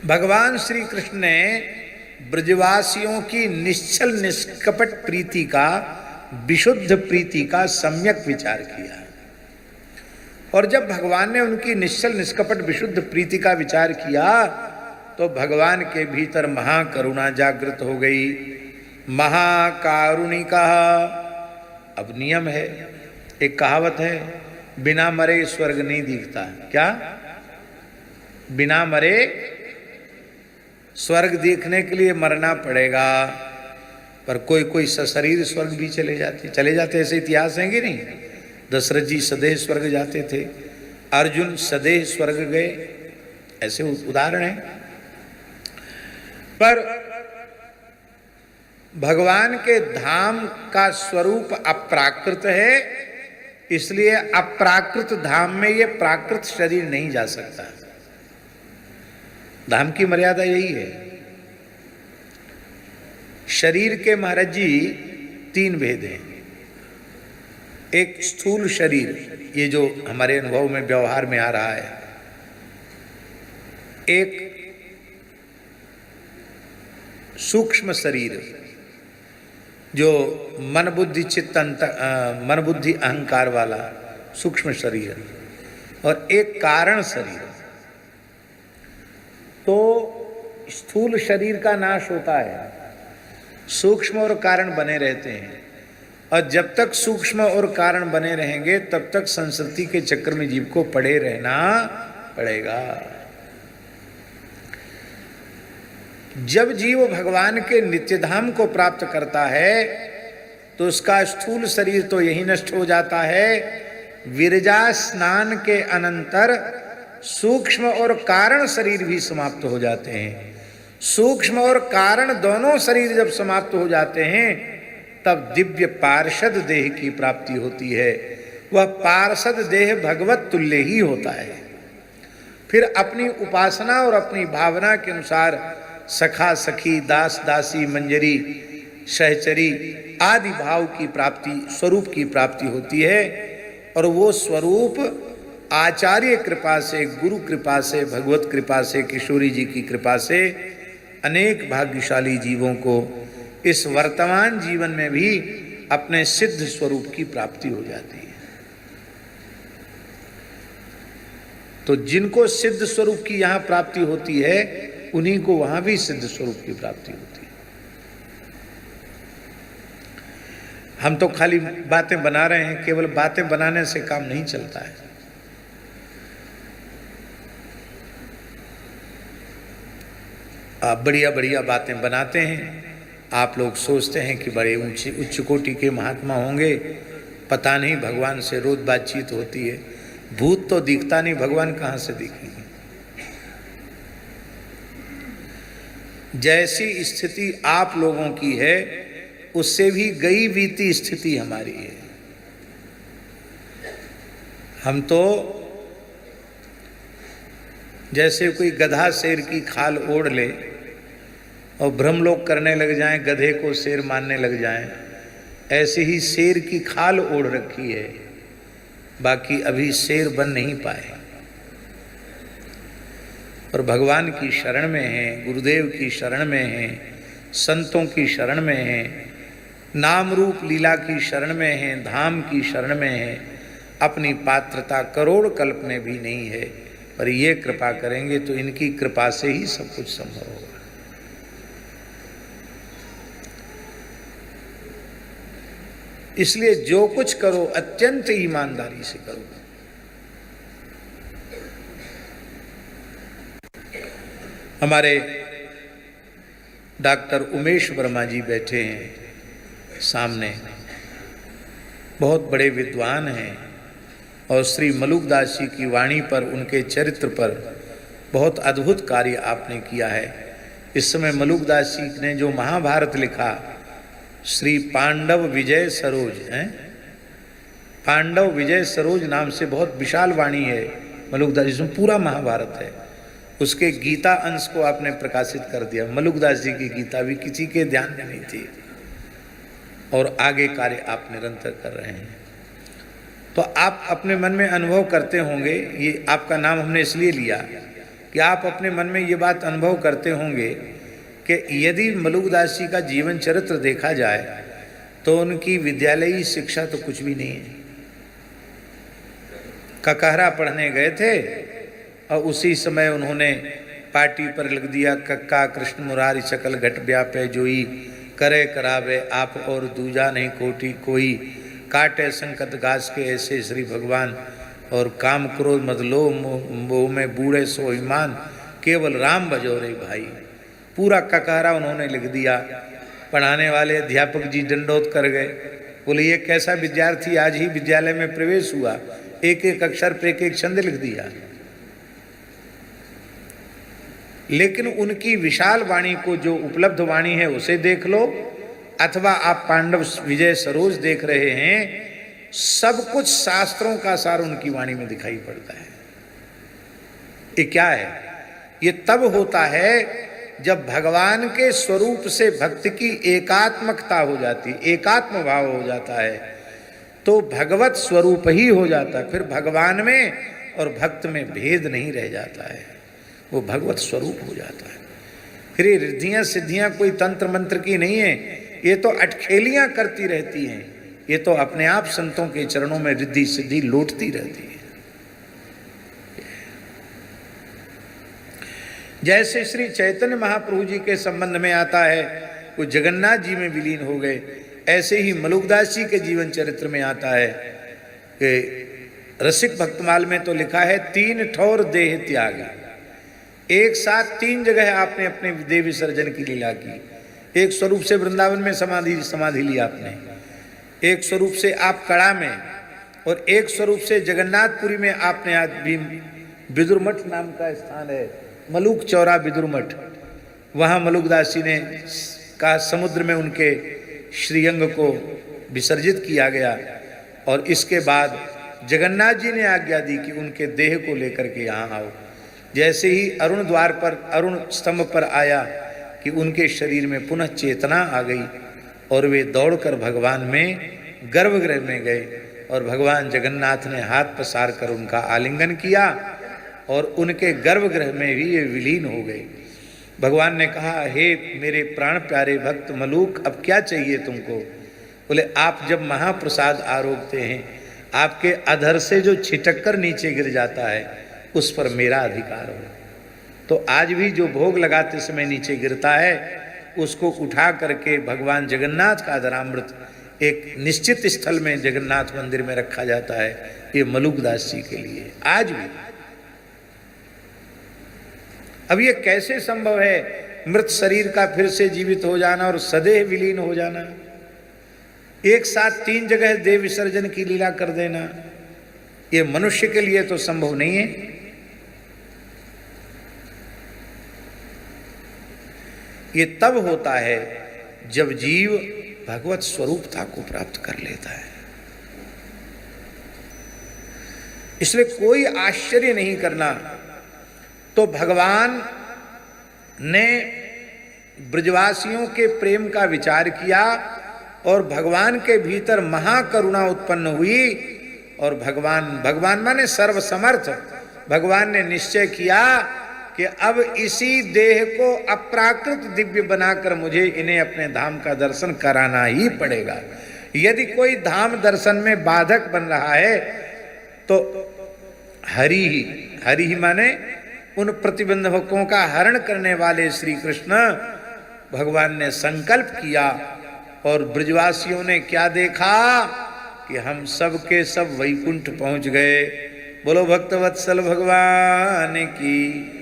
भगवान श्री कृष्ण ने ब्रजवासियों की निश्चल निष्कपट प्रीति का, विशुद्ध प्रीति का सम्यक विचार किया। और जब भगवान ने उनकी निश्चल निष्कपट विशुद्ध प्रीति का विचार किया तो भगवान के भीतर महाकरुणा जागृत हो गई। महाकारुणिका। अब नियम है, एक कहावत है, बिना मरे स्वर्ग नहीं दिखता। क्या? बिना मरे स्वर्ग देखने के लिए मरना पड़ेगा। पर कोई कोई सशरीर स्वर्ग भी चले जाते ऐसे इतिहास हैं कि नहीं? दशरथ जी सदैह स्वर्ग जाते थे, अर्जुन सदैह स्वर्ग गए, ऐसे उदाहरण हैं। पर भगवान के धाम का स्वरूप अप्राकृत है, इसलिए अप्राकृत धाम में ये प्राकृत शरीर नहीं जा सकता। धाम की मर्यादा यही है। शरीर के महाराज जी 3 भेद हैं। एक स्थूल शरीर, ये जो हमारे अनुभव में व्यवहार में आ रहा है। एक सूक्ष्म शरीर जो मन बुद्धि चित्त मन बुद्धि अहंकार वाला सूक्ष्म शरीर, और एक कारण शरीर। तो स्थूल शरीर का नाश होता है, सूक्ष्म और कारण बने रहते हैं। और जब तक सूक्ष्म और कारण बने रहेंगे तब तक संस्कृति के चक्कर में जीव को पड़े रहना पड़ेगा। जब जीव भगवान के नित्यधाम को प्राप्त करता है तो उसका स्थूल शरीर तो यही नष्ट हो जाता है। विरजा स्नान के अनंतर सूक्ष्म और कारण शरीर भी समाप्त हो जाते हैं। सूक्ष्म और कारण दोनों शरीर जब समाप्त हो जाते हैं तब दिव्य पार्षद देह की प्राप्ति होती है। वह पार्षद देह भगवत तुल्य ही होता है। फिर अपनी उपासना और अपनी भावना के अनुसार सखा सखी, दास दासी, मंजरी, सहचरी आदि भाव की प्राप्ति, स्वरूप की प्राप्ति होती है। और वो स्वरूप आचार्य कृपा से, गुरु कृपा से, भगवत कृपा से, किशोरी जी की कृपा से अनेक भाग्यशाली जीवों को इस वर्तमान जीवन में भी अपने सिद्ध स्वरूप की प्राप्ति हो जाती है। तो जिनको सिद्ध स्वरूप की यहाँ प्राप्ति होती है उन्हीं को वहां भी सिद्ध स्वरूप की प्राप्ति होती है। हम तो खाली बातें बना रहे हैं, केवल बातें बनाने से काम नहीं चलता है। आप बढ़िया बढ़िया बातें बनाते हैं, आप लोग सोचते हैं कि बड़े ऊंचे उच्च कोटि के महात्मा होंगे, पता नहीं भगवान से रोज बातचीत होती है। भूत तो दिखता नहीं, भगवान कहाँ से दिखेंगे? जैसी स्थिति आप लोगों की है उससे भी गई बीती स्थिति हमारी है। हम तो जैसे कोई गधा शेर की खाल ओढ़ ले और भ्रमलोक करने लग जाएं, गधे को शेर मानने लग जाएं, ऐसे ही शेर की खाल ओढ़ रखी है, बाकी अभी शेर बन नहीं पाए। और भगवान की शरण में हैं, गुरुदेव की शरण में हैं, संतों की शरण में हैं, नाम रूप लीला की शरण में हैं, धाम की शरण में हैं। अपनी पात्रता करोड़ कल्प में भी नहीं है, पर ये कृपा करेंगे तो इनकी कृपा से ही सब कुछ संभव होगा। इसलिए जो कुछ करो अत्यंत ईमानदारी से करो। हमारे डॉक्टर उमेश वर्मा जी बैठे हैं सामने, बहुत बड़े विद्वान हैं और श्री मलुकदास जी की वाणी पर, उनके चरित्र पर बहुत अद्भुत कार्य आपने किया है। इस समय मलुकदास जी ने जो महाभारत लिखा, श्री पांडव विजय सरोज हैं, पांडव विजय सरोज नाम से बहुत विशाल वाणी है मलुकदास, जिसमें पूरा महाभारत है। उसके गीता अंश को आपने प्रकाशित कर दिया। मलुकदास जी की गीता भी किसी के ध्यान में नहीं थी और आगे कार्य आप निरंतर कर रहे हैं। तो आप अपने मन में अनुभव करते होंगे, ये आपका नाम हमने इसलिए लिया कि आप अपने मन में ये बात अनुभव करते होंगे कि यदि मलुकदास जी का जीवन चरित्र देखा जाए तो उनकी विद्यालयी शिक्षा तो कुछ भी नहीं है। ककहरा पढ़ने गए थे और उसी समय उन्होंने पार्टी पर लिख दिया, कक्का कृष्ण मुरारी सकल घट व्यापे जोई, करे करावे आप और दूजा नहीं कोटि कोई, काटे संकट घास के ऐसे श्री भगवान, और काम क्रोध मदलो मोह में बूढ़े सो ईमान, केवल राम भजो रे भाई। पूरा ककहरा उन्होंने लिख दिया। पढ़ाने वाले अध्यापक जी दंडोत कर गए, बोले ये कैसा विद्यार्थी, आज ही विद्यालय में प्रवेश हुआ, एक एक अक्षर पे एक एक छंद लिख दिया। लेकिन उनकी विशाल वाणी को, जो उपलब्ध वाणी है उसे देख लो, अथवा आप पांडव विजय सरोज देख रहे हैं, सब कुछ शास्त्रों का सार उनकी वाणी में दिखाई पड़ता है। ये क्या है? ये तब होता है जब भगवान के स्वरूप से भक्त की एकात्मकता हो जाती, एकात्म भाव हो जाता है, तो भगवत स्वरूप ही हो जाता है। फिर भगवान में और भक्त में भेद नहीं रह जाता है, वो भगवत स्वरूप हो जाता है। फिर ये रिद्धियां सिद्धियां कोई तंत्र मंत्र की नहीं है, ये तो अटखेलियां करती रहती हैं, ये तो अपने आप संतों के चरणों में रिद्धि सिद्धि लौटती रहती है। जैसे श्री चैतन्य महाप्रभु जी के संबंध में आता है वो जगन्नाथ जी में विलीन हो गए, ऐसे ही मलुकदास जी के जीवन चरित्र में आता है कि रसिक भक्तमाल में तो लिखा है, 3 ठौर देह त्याग। एक साथ 3 जगह आपने अपने देह विसर्जन की लीला की। एक स्वरूप से वृंदावन में समाधि ली आपने, एक स्वरूप से आप कड़ा में, और एक स्वरूप से जगन्नाथपुरी में आपने आज भी विदुर मठ नाम का स्थान है, मलुक चौरा विदुर मठ, वहाँ मलुकदास जी ने का समुद्र में उनके श्रीअंग को विसर्जित किया गया। और इसके बाद जगन्नाथ जी ने आज्ञा दी कि उनके देह को लेकर के यहाँ आओ। जैसे ही अरुण द्वार पर, अरुण स्तंभ पर आया कि उनके शरीर में पुनः चेतना आ गई और वे दौड़कर भगवान में गर्भगृह में गए और भगवान जगन्नाथ ने हाथ पसार कर उनका आलिंगन किया और उनके गर्भगृह में भी ये विलीन हो गए। भगवान ने कहा, हे मेरे प्राण प्यारे भक्त मलूक, अब क्या चाहिए तुमको? बोले, आप जब महाप्रसाद आरोगते हैं, आपके अधर से जो छिटक कर नीचे गिर जाता है उस पर मेरा अधिकार हो। तो आज भी जो भोग लगाते समय नीचे गिरता है उसको उठा करके भगवान जगन्नाथ का अधरामृत एक निश्चित स्थल में जगन्नाथ मंदिर में रखा जाता है, ये मलुकदास जी के लिए आज भी। अब ये कैसे संभव है मृत शरीर का फिर से जीवित हो जाना और सदैव विलीन हो जाना, एक साथ 3 जगह देह विसर्जन की लीला कर देना? ये मनुष्य के लिए तो संभव नहीं है। ये तब होता है जब जीव भगवत स्वरूपता को प्राप्त कर लेता है। इसलिए कोई आश्चर्य नहीं करना। तो भगवान ने ब्रजवासियों के प्रेम का विचार किया और भगवान के भीतर महाकरुणा उत्पन्न हुई और भगवान माने सर्वसमर्थ, भगवान ने निश्चय किया कि अब इसी देह को अप्राकृत दिव्य बनाकर मुझे इन्हें अपने धाम का दर्शन कराना ही पड़ेगा। यदि कोई धाम दर्शन में बाधक बन रहा है तो हरि ही माने उन प्रतिबंधकों का हरण करने वाले श्री कृष्ण भगवान ने संकल्प किया और ब्रजवासियों ने क्या देखा कि हम सब के सब वैकुंठ पहुंच गए। बोलो भक्तवत्सल भगवान की।